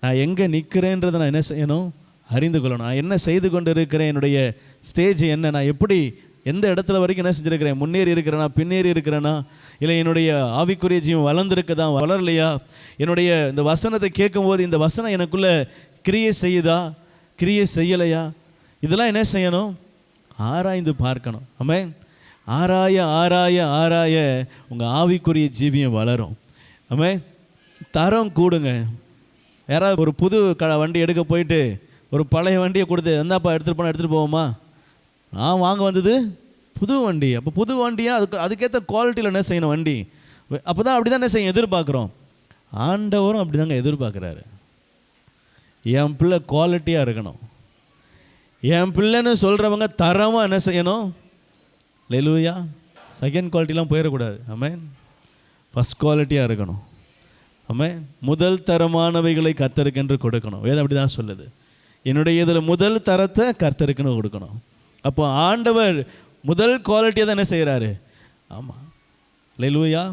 நான் எங்கே நிற்கிறேன்றதை நான் என்ன செய்யணும்? அறிந்து கொள்ளணும். நான் என்ன செய்து கொண்டு இருக்கிறேன், என்னுடைய ஸ்டேஜ் என்ன, நான் எப்படி எந்த இடத்துல வரைக்கும் என்ன செஞ்சுருக்கிறேன், முன்னேறி இருக்கிறேனா, பின்னேறி இருக்கிறேனா, இல்லை என்னுடைய ஆவிக்குரிய ஜீவன் வளர்ந்துருக்குதா, வளரலையா, என்னுடைய இந்த வசனத்தை கேட்கும்போது இந்த வசனம் எனக்குள்ளே கிரியை செய்யுதா, கிரியை செய்யலையா, இதெல்லாம் என்ன செய்யணும்? ஆராய்ந்து பார்க்கணும். ஆமென். ஆராய ஆராய ஆராய உங்கள் ஆவிக்குரிய ஜீவியம் வளரும். ஆமென். தரம் கூடுங்க. யாராவது ஒரு புது வண்டி எடுக்க போயிட்டு ஒரு பழைய வண்டியை கொடுத்து எந்தாப்பா எடுத்துகிட்டு போவோமா? நான் வாங்க வந்தது புது வண்டி. அப்போ புது வண்டியாக அதுக்கேற்ற குவாலிட்டியில் என்ன செய்யணும் வண்டி? அப்போ தான் அப்படி தான் என்ன செய்யும் எதிர்பார்க்குறோம். ஆண்டவரும் அப்படி தாங்க எதிர்பார்க்குறாரு. என் பிள்ளை குவாலிட்டியாக இருக்கணும். என் பிள்ளைன்னு சொல்கிறவங்க தரமாக என்ன செய்யணும்? அல்லேலூயா. செகண்ட் குவாலிட்டிலாம் போயிடக்கூடாது. ஆமென். ஃபஸ்ட் குவாலிட்டியாக இருக்கணும். ஆமென். முதல் தரமானவைகளை கர்த்தருக்கென்று கொடுக்கணும். வேதம் அப்படி தான் சொல்லுது. என்னுடைய இதில் முதல் தரத்தை கர்த்தருக்குன்னு கொடுக்கணும். அப்போ ஆண்டவர் முதல் குவாலிட்டியை தான் என்ன செய்கிறாரு? ஆமாம். அல்லேலூயா.